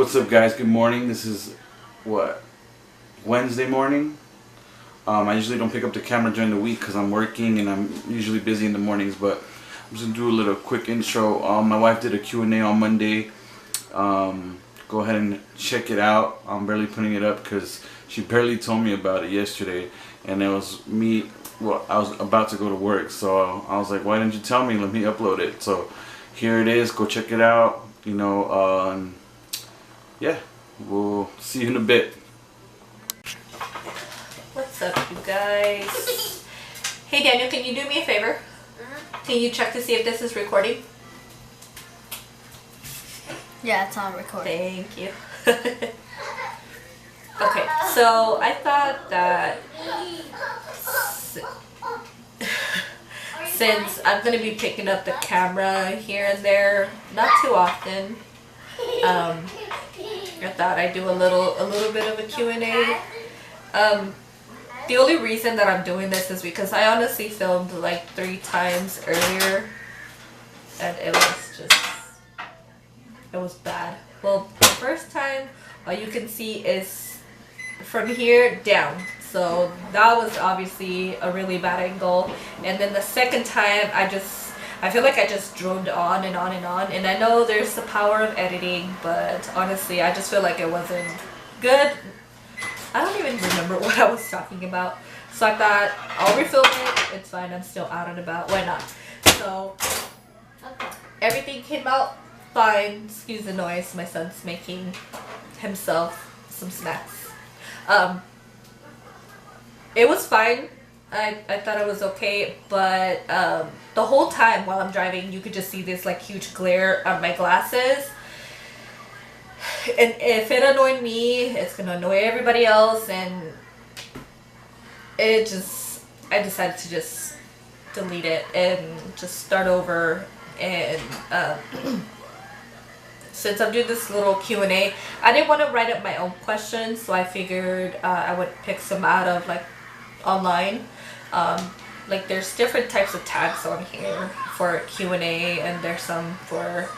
What's up, guys? Good morning. This is Wednesday morning. I usually don't pick up the camera during the week because I'm working and I'm usually busy in the mornings, but I'm just gonna do a little quick intro. My wife did a Q&A on Monday. Go ahead and check it out. I'm barely putting it up because she barely told me about it yesterday, and it was me. Well, I was about to go to work, so I was like, why didn't you tell me? Let me upload it. So here it is. Go check it out. Yeah, we'll see you in a bit. What's up, you guys? Hey Daniel, can you do me a favor? Can you check to see if this is recording? Yeah, it's on recording. Thank you. Okay, so I thought that since I'm going to be picking up the camera here and there, not too often, I thought I'd do a little bit of a Q&A. The only reason that I'm doing this is because I honestly filmed like 3 times earlier, and it was bad. Well, the first time, all you can see is from here down, so that was obviously a really bad angle. And then the second time, I feel like I just droned on and on and on, and I know there's the power of editing, but honestly I just feel like it wasn't good. I don't even remember what I was talking about, so I thought I'll refilm it. It's fine, I'm still out and about, why not? So everything came out fine. Excuse the noise, my son's making himself some snacks. It was fine. I thought it was okay, but the whole time while I'm driving, you could just see this like huge glare on my glasses. And if it annoyed me, it's gonna annoy everybody else, and I decided to just delete it and just start over. And since I'm doing this little Q&A, I didn't want to write up my own questions, so I figured I would pick some out of like online. Like there's different types of tags on here for Q&A, and there's some for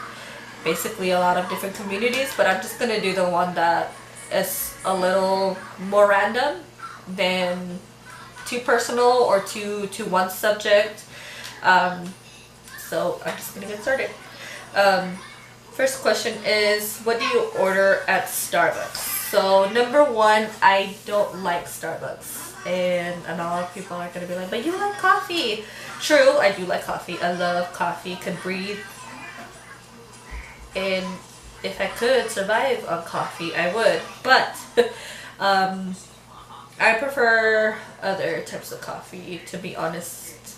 basically a lot of different communities, but I'm just gonna do the one that is a little more random than too personal or too one subject. So I'm just gonna get started. First question is, what do you order at Starbucks? So number one, I don't like Starbucks. And a lot of people are going to be like, but you like coffee. True, I do like coffee. I love coffee, could breathe. And if I could survive on coffee, I would. But I prefer other types of coffee, to be honest.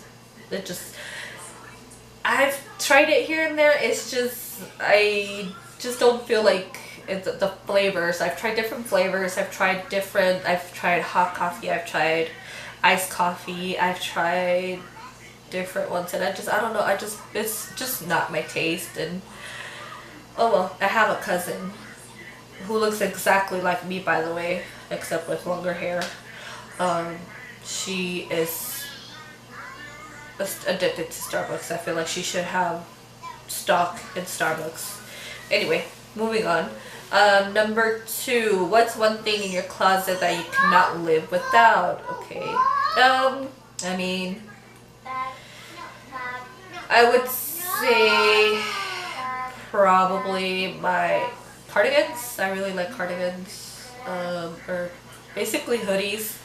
I've tried it here and there. It's just, I just don't feel like the flavors. I've tried different flavors. I've tried hot coffee. I've tried iced coffee. I've tried different ones, and I don't know. It's just not my taste. And oh well, I have a cousin who looks exactly like me, by the way, except with longer hair. She is addicted to Starbucks. I feel like she should have stock in Starbucks. Anyway, moving on. Number 2, what's one thing in your closet that you cannot live without? Okay. I mean, I would say probably my cardigans. I really like cardigans. Or basically hoodies.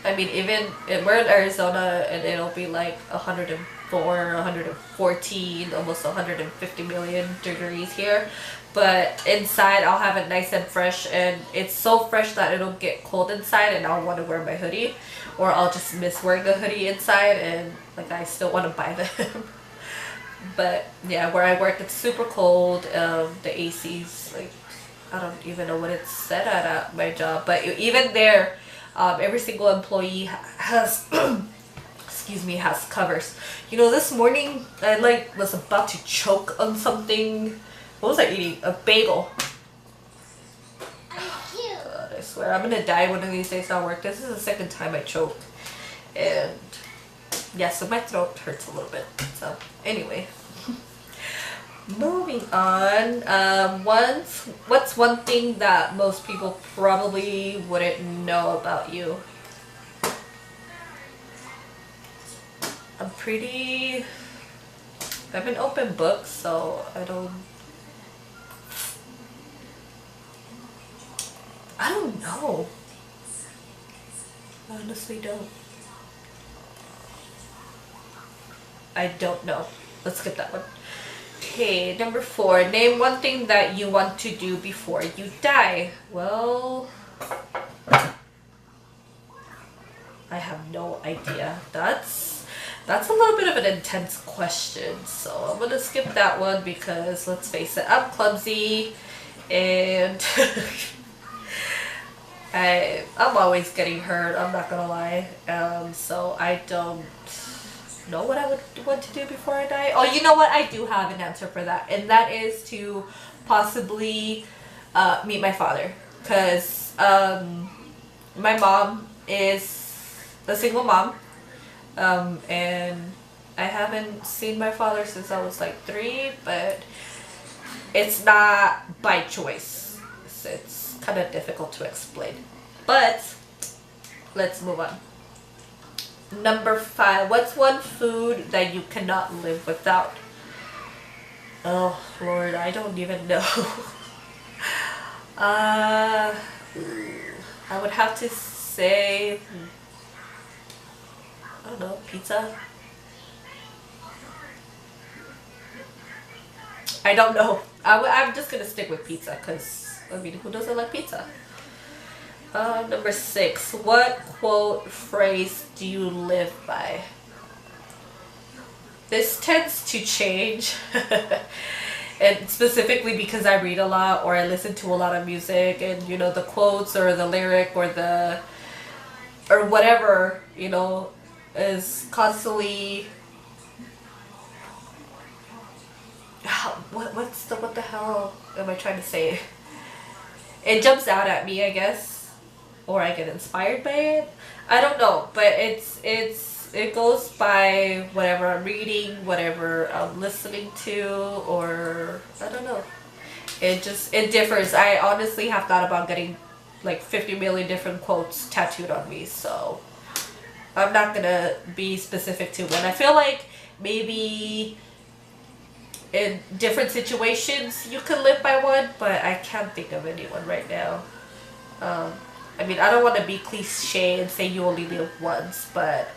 I mean, even we're in Arizona and it'll be like 104, 114, almost 150 million degrees here. But inside I'll have it nice and fresh, and it's so fresh that it'll get cold inside and I'll want to wear my hoodie, or I'll just miss wearing a hoodie inside and like I still want to buy them. But yeah, where I work it's super cold. The AC's like, I don't even know what it's set at my job, but even there, every single employee has excuse me, has covers. You know, this morning I was about to choke on something. What was I eating? A bagel. God, I swear I'm gonna die one of these days at work. This is the second time I choked, and yeah, so my throat hurts a little bit. So anyway, Moving on. What's one thing that most people probably wouldn't know about you? I'm an open book, so I don't know. I honestly don't. I don't know. Let's skip that one. Okay, number 4. Name one thing that you want to do before you die. Well, I have no idea. That's a little bit of an intense question, so I'm gonna skip that one because let's face it, I'm clumsy and I'm always getting hurt. I'm not gonna lie. So I don't know what I would want to do before I die. Oh, you know what? I do have an answer for that, and that is to possibly meet my father, because my mom is a single mom, and I haven't seen my father since I was like 3, but it's not by choice. It's kind of difficult to explain, but let's move on. Number 5. What's one food that you cannot live without? Oh Lord, I don't even know. I would have to say, I don't know, pizza. I don't know. I'm just gonna stick with pizza because, I mean, who doesn't like pizza? Number 6. What quote phrase do you live by? This tends to change. And specifically because I read a lot or I listen to a lot of music, and you know, the quotes or the lyric or whatever, you know, is constantly what the hell am I trying to say? It jumps out at me, I guess. Or I get inspired by it. I don't know, but it goes by whatever I'm reading, whatever I'm listening to, or I don't know. It differs. I honestly have thought about getting like 50 million different quotes tattooed on me, so I'm not gonna be specific to one. I feel like maybe in different situations you can live by one, but I can't think of anyone right now. I mean, I don't want to be cliche and say you only live once, but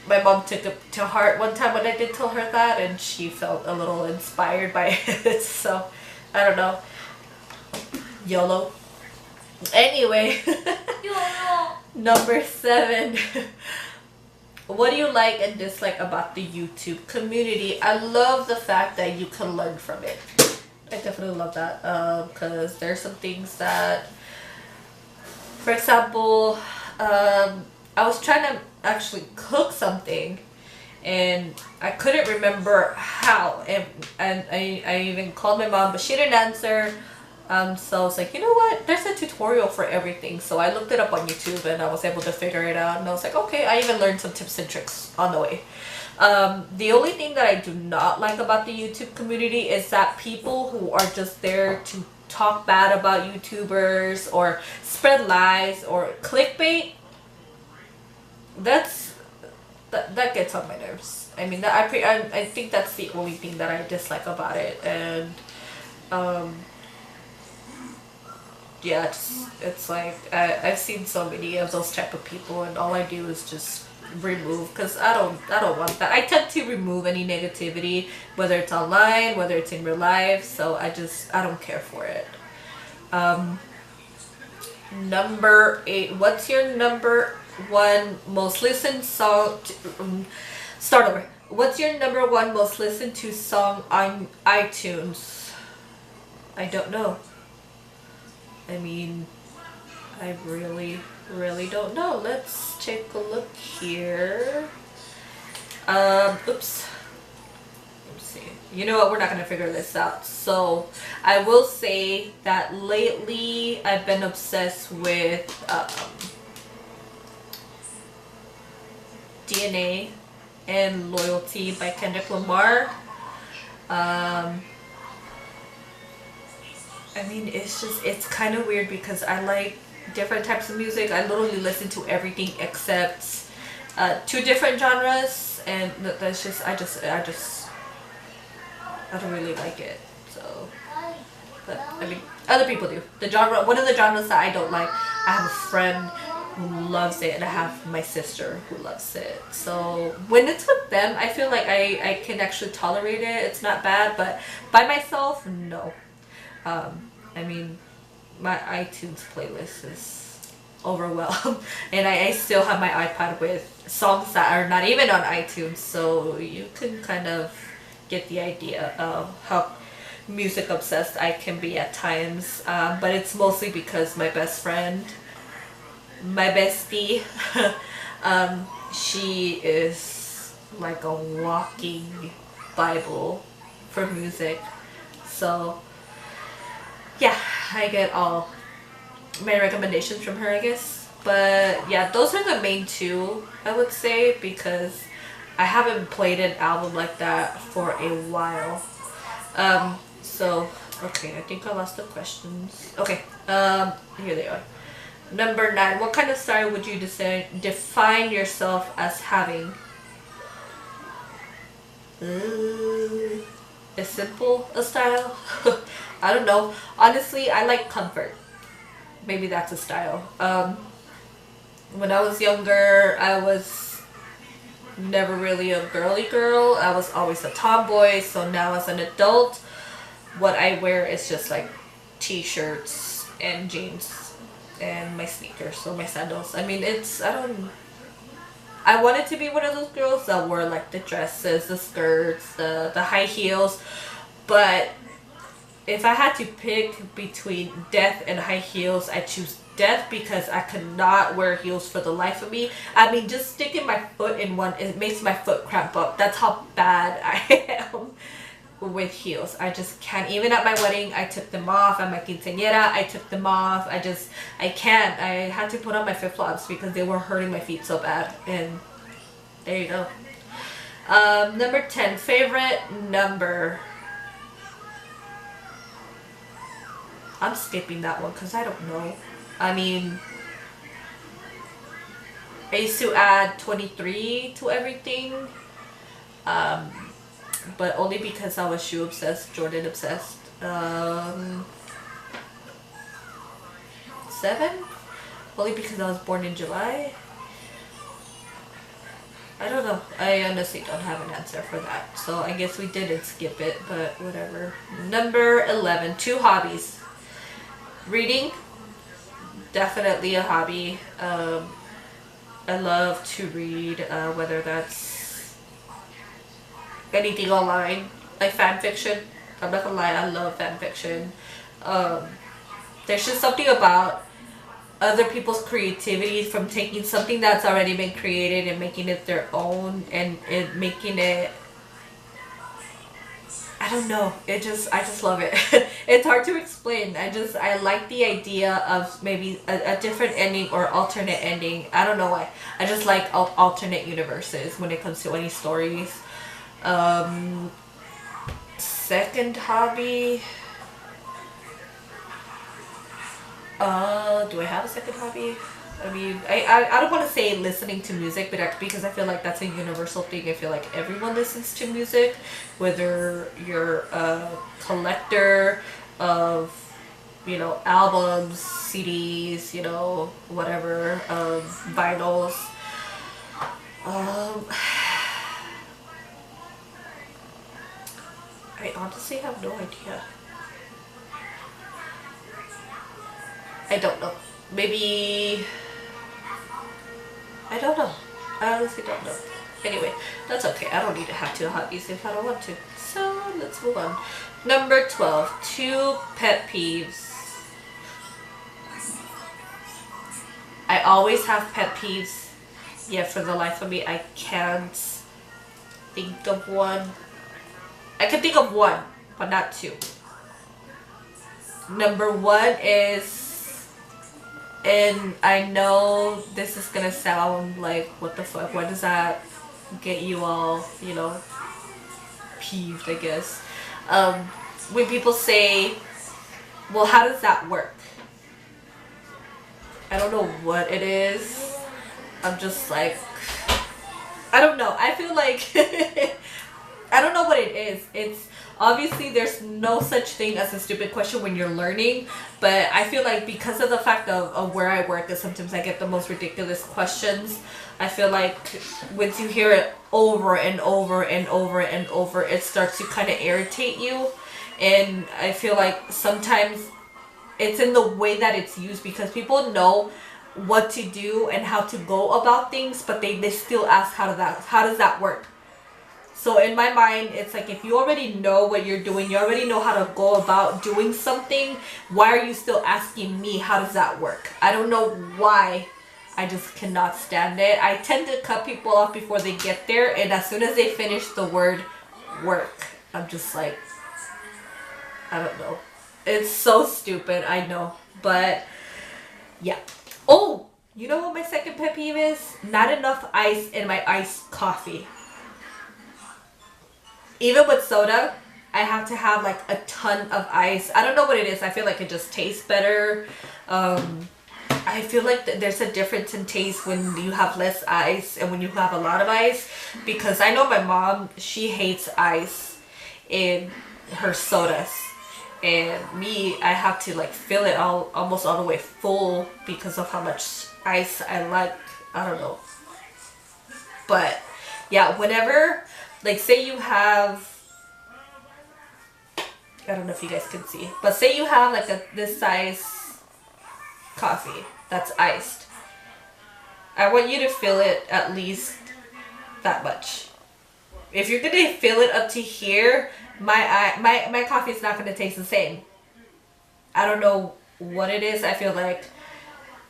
my mom took it to heart one time when I did tell her that, and she felt a little inspired by it, so I don't know. YOLO. Anyway. YOLO. Number 7. What do you like and dislike about the YouTube community? I love the fact that you can learn from it. I definitely love that, because there's some things that, for example, I was trying to actually cook something and I couldn't remember how, and I even called my mom, but she didn't answer. So I was like, you know what, there's a tutorial for everything, so I looked it up on YouTube and I was able to figure it out, and I was like, okay. I even learned some tips and tricks on the way. The only thing that I do not like about the YouTube community is that people who are just there to talk bad about YouTubers or spread lies or clickbait, that gets on my nerves. I mean, I think that's the only thing that I dislike about it. And yeah, it's like I've seen so many of those type of people, and all I do is just remove, because I don't want that. I tend to remove any negativity, whether it's online, whether it's in real life, so I don't care for it. Number 8. What's your number 1 most listened song start over. What's your number 1 most listened to song on iTunes? I don't know. I mean, I really don't know. Let's take a look here. Oops. Let's see. You know what? We're not going to figure this out. So, I will say that lately I've been obsessed with DNA and Loyalty by Kendrick Lamar. I mean, it's kind of weird because I like different types of music. I literally listen to everything except two different genres, and that's just, I don't really like it. So, but I mean, other people do. One of the genres that I don't like, I have a friend who loves it, and I have my sister who loves it. So when it's with them, I feel like I can actually tolerate it. It's not bad, but by myself, no. I mean, my iTunes playlist is overwhelmed, and I still have my iPod with songs that are not even on iTunes, so you can kind of get the idea of how music obsessed I can be at times. But it's mostly because my best friend, my bestie, she is like a walking Bible for music. So yeah, I get all my recommendations from her, I guess. But yeah, those are the main two, I would say, because I haven't played an album like that for a while. So okay, I think I lost the questions. Okay, here they are. Number 9, what kind of style would you define yourself as having? Is simple a style? I don't know. Honestly, I like comfort. Maybe that's a style. When I was younger, I was never really a girly girl. I was always a tomboy. So now as an adult, what I wear is just like t-shirts and jeans and my sneakers, so my sandals. I mean, I wanted to be one of those girls that wore like the dresses, the skirts, the high heels, but if I had to pick between death and high heels, I choose death because I could not wear heels for the life of me. I mean, just sticking my foot in one, it makes my foot cramp up. That's how bad I am with heels. I just can't. Even at my wedding, I took them off. At my quinceañera, I took them off. I can't. I had to put on my flip-flops because they were hurting my feet so bad. And there you go. Number 10, favorite number. I'm skipping that one because I don't know. I mean, I used to add 23 to everything. But only because I was shoe obsessed, Jordan obsessed. 7? Only because I was born in July. I don't know. I honestly don't have an answer for that. So I guess we didn't skip it, but whatever. Number 11, 2 hobbies. Reading, definitely a hobby. I love to read, whether that's anything online, like fan fiction. I'm not gonna lie, I love fan fiction. There's just something about other people's creativity, from taking something that's already been created and making it their own, and making it, I don't know, I just love it. It's hard to explain. I like the idea of maybe a different ending or alternate ending. I don't know why. I just like alternate universes when it comes to any stories. Second hobby. Do I have a second hobby? I mean, I don't want to say listening to music, but because I feel like that's a universal thing. I feel like everyone listens to music, whether you're a collector of, albums, CDs, whatever, vinyls. I honestly have no idea. I don't know. Maybe, I don't know. I honestly don't know. Anyway, that's okay. I don't need to have 2 hobbies if I don't want to. So let's move on. Number 12, 2 pet peeves. I always have pet peeves. Yet for the life of me, I can't think of one. I can think of one, but not 2. Number 1 is, and I know this is gonna sound like, what the fuck, why does that get you all, peeved, I guess. when people say, well, how does that work? I don't know what it is. I'm just like, I don't know. I feel like I don't know what it is. It's obviously there's no such thing as a stupid question when you're learning, but I feel like because of the fact of where I work, is sometimes I get the most ridiculous questions. I feel like once you hear it over and over and over and over, it starts to kind of irritate you. And I feel like sometimes it's in the way that it's used, because people know what to do and how to go about things, but they still ask how does that work. So in my mind, it's like, if you already know what you're doing, you already know how to go about doing something, why are you still asking me how does that work? I don't know why. I just cannot stand it. I tend to cut people off before they get there, and as soon as they finish the word work, I'm just like, I don't know. It's so stupid, I know. But yeah. Oh, you know what my second pet peeve is? Not enough ice in my iced coffee. Even with soda, I have to have like a ton of ice. I don't know what it is. I feel like it just tastes better. I feel like there's a difference in taste when you have less ice and when you have a lot of ice. Because I know my mom, she hates ice in her sodas. And me, I have to like fill it almost all the way full because of how much ice I like. I don't know. But yeah, whenever, like, say you have, I don't know if you guys can see, but say you have like this size coffee that's iced. I want you to fill it at least that much. If you're gonna fill it up to here, my coffee is not gonna taste the same. I don't know what it is. I feel like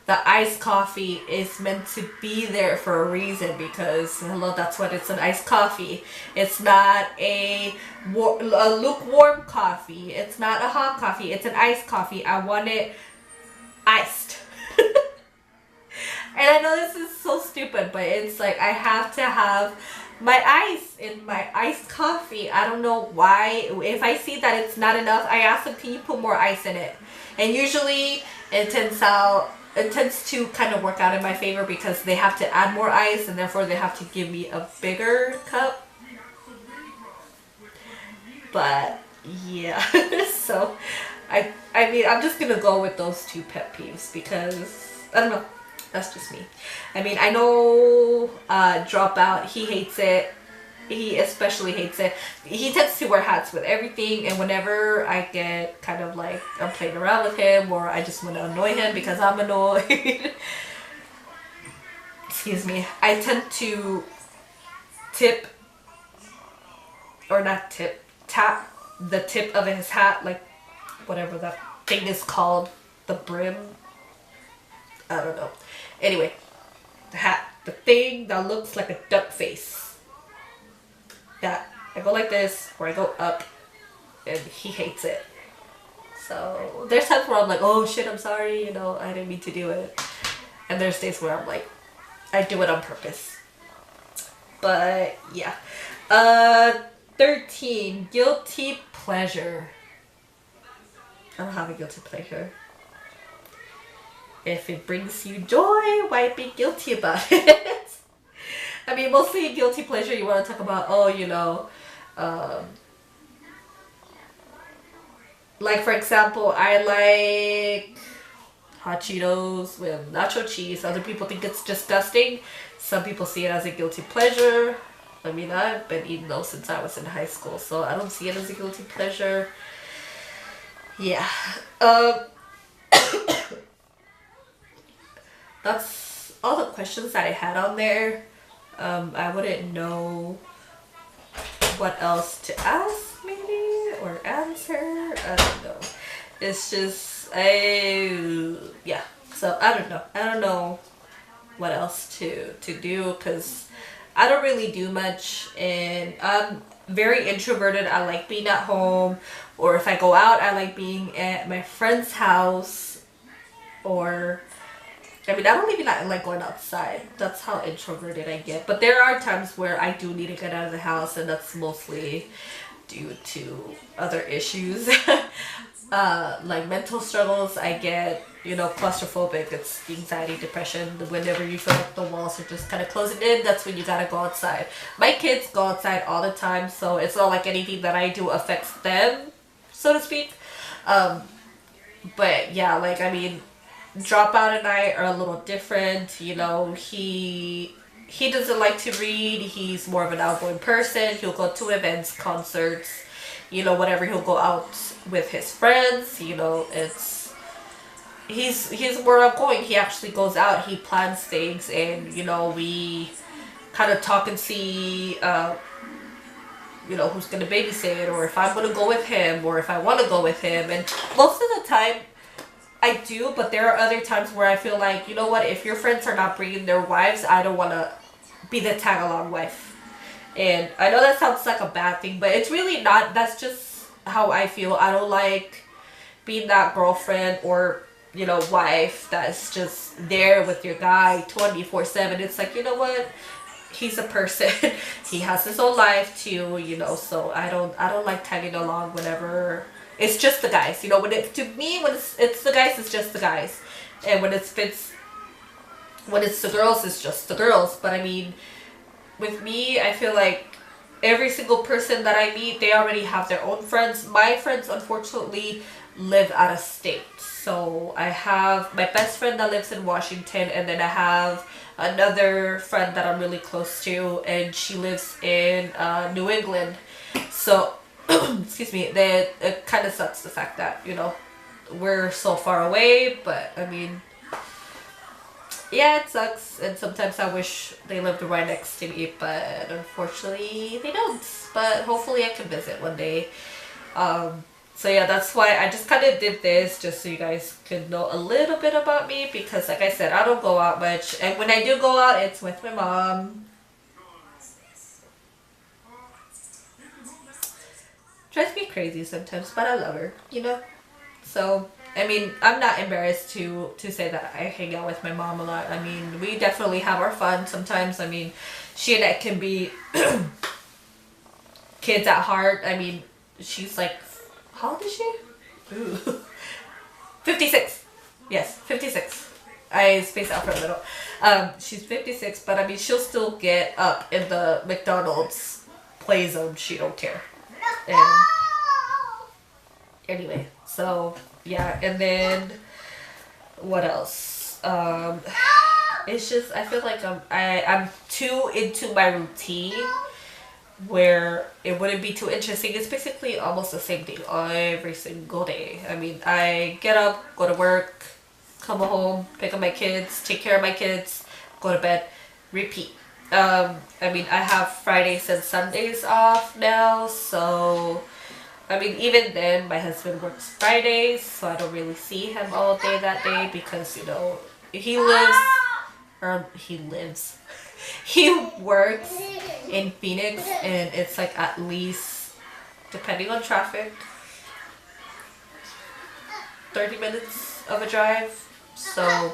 the iced coffee is meant to be there for a reason, because hello, that's what it's, an iced coffee. It's not a lukewarm coffee. It's not a hot coffee. It's an iced coffee. I want it iced. And I know this is so stupid, but it's like I have to have my ice in my iced coffee. I don't know why. If I see that it's not enough, I ask them, can you put more ice in it? And usually it tends to kind of work out in my favor, because they have to add more ice and therefore they have to give me a bigger cup. But yeah, so I mean, I'm just gonna go with those two pet peeves, because I don't know, that's just me. I mean, I know Dropout, he hates it. He especially hates it. He tends to wear hats with everything, and whenever I get kind of like, I'm playing around with him, or I just want to annoy him because I'm annoyed, excuse me, I tend to tip, or not tip, tap the tip of his hat, like whatever that thing is called, the brim, I don't know. Anyway, the hat, the thing that looks like a duck face. Yeah, I go like this, or I go up, and he hates it. So there's times where I'm like, oh shit, I'm sorry, you know, I didn't mean to do it. And there's days where I'm like, I do it on purpose. But yeah. 13, guilty pleasure. I don't have a guilty pleasure. If it brings you joy, why be guilty about it? I mean, mostly guilty pleasure, you want to talk about, oh, you know, like for example, I like hot Cheetos with nacho cheese. Other people think it's disgusting. Some people see it as a guilty pleasure. I mean, I've been eating those since I was in high school, so I don't see it as a guilty pleasure. Yeah. That's all the questions that I had on there. I wouldn't know what else to ask, maybe, or answer. I don't know. It's just, yeah. So I don't know. I don't know what else to do, because I don't really do much, and I'm very introverted. I like being at home, or if I go out, I like being at my friend's house, or I mean, I don't even like going outside. That's how introverted I get. But there are times where I do need to get out of the house, and that's mostly due to other issues. Like mental struggles. I get, claustrophobic. It's anxiety, depression. Whenever you feel like the walls are just kind of closing in, that's when you gotta go outside. My kids go outside all the time, so it's not like anything that I do affects them, so to speak. But yeah, like, I mean, Dropout and I are a little different. He doesn't like to read. He's more of an outgoing person. He'll go to events, concerts, whatever. He'll go out with his friends. He's more outgoing. He actually goes out. He plans things, and we kind of talk and see, who's gonna babysit, or if I'm gonna go with him, or if I want to go with him. And most of the time, I do, but there are other times where I feel like, if your friends are not bringing their wives, I don't want to be the tag-along wife. And I know that sounds like a bad thing, but it's really not. That's just how I feel. I don't like being that girlfriend or, wife that's just there with your guy 24/7. It's like, what? He's a person. He has his own life too, so I don't like tagging along whenever it's just the guys. When it's the guys, it's just the guys. And when it's the girls, it's just the girls. But I mean, with me, I feel like every single person that I meet, they already have their own friends. My friends, unfortunately, live out of state. So I have my best friend that lives in Washington, and then I have another friend that I'm really close to, and she lives in New England. So, excuse me, that it kind of sucks the fact that, we're so far away, but I mean, yeah, it sucks, and sometimes I wish they lived right next to me, but unfortunately they don't. But hopefully I can visit one day. So yeah, that's why I just kind of did this, just so you guys could know a little bit about me, because like I said, I don't go out much, and when I do go out, it's with my mom. Drives me crazy sometimes, but I love her, So, I mean, I'm not embarrassed to say that I hang out with my mom a lot. I mean, we definitely have our fun sometimes. I mean, she and I can be kids at heart. I mean, she's like, how old is she? Ooh. 56. Yes, 56. I spaced out for a little. She's 56, but I mean, she'll still get up in the McDonald's play zone. She don't care. And anyway, so yeah, and then what else? It's just, I feel like I'm too into my routine where it wouldn't be too interesting. It's basically almost the same thing every single day. I mean, I get up, go to work, come home, pick up my kids, take care of my kids, go to bed, repeat. I mean, I have Fridays and Sundays off now, so I mean, even then, my husband works Fridays, so I don't really see him all day that day because, he works in Phoenix, and it's like at least, depending on traffic, 30 minutes of a drive. So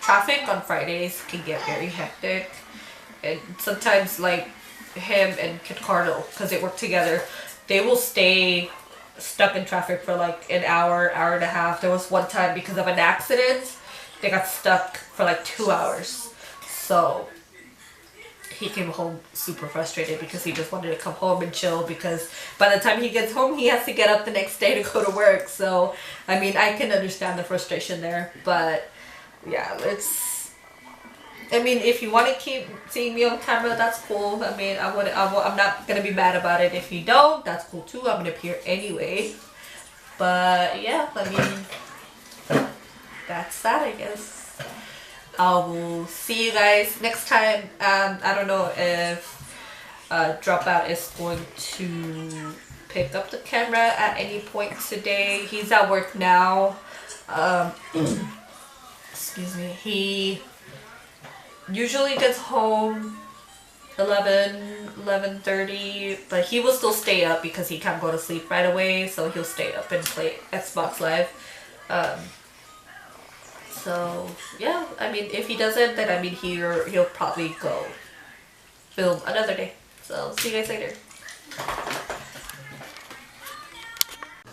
traffic on Fridays can get very hectic, and sometimes like him and Kid Cardinal, because they work together, they will stay stuck in traffic for like an hour and a half. There was one time, because of an accident, they got stuck for like 2 hours. So he came home super frustrated because he just wanted to come home and chill, because by the time he gets home, he has to get up the next day to go to work. So, I mean, I can understand the frustration there, but yeah, I mean, if you want to keep seeing me on camera, that's cool. I mean, I'm not going to be mad about it. If you don't, that's cool too. I'm going to appear anyway. But yeah, I mean, that's that, I guess. I will see you guys next time. I don't know if Dropout is going to pick up the camera at any point today. He's at work now. Excuse me. He usually gets home 11:30, but he will still stay up because he can't go to sleep right away, so he'll stay up and play Xbox Live. So yeah, I mean, if he doesn't, then I mean, he'll probably go film another day. So see you guys later.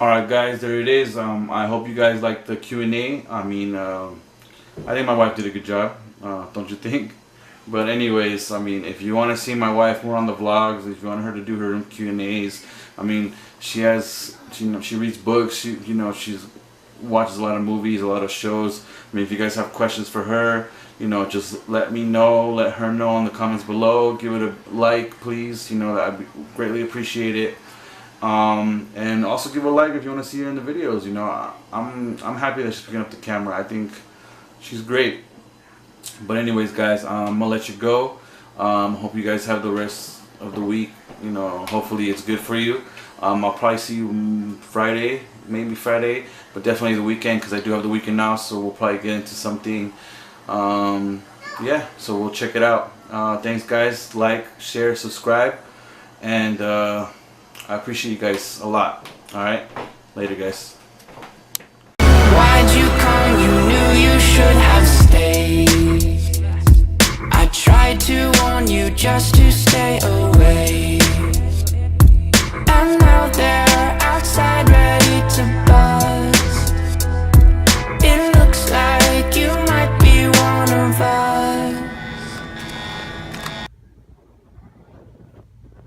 Alright guys, there it is. I hope you guys liked the Q&A. I mean, I think my wife did a good job, don't you think? But anyways, I mean, if you want to see my wife more on the vlogs, if you want her to do her Q&As, I mean, she reads books, she watches a lot of movies, a lot of shows. I mean, if you guys have questions for her, just let me know, let her know in the comments below. Give it a like, please. I'd greatly appreciate it. And also give a like if you want to see her in the videos. I'm happy that she's picking up the camera. I think she's great. But anyways, guys, I'm gonna let you go. Hope you guys have the rest of the week. Hopefully it's good for you. I'll probably see you Friday, maybe Friday, but definitely the weekend, because I do have the weekend now. So we'll probably get into something. Yeah, so we'll check it out. Thanks, guys. Like, share, subscribe, and I appreciate you guys a lot. Alright, later guys.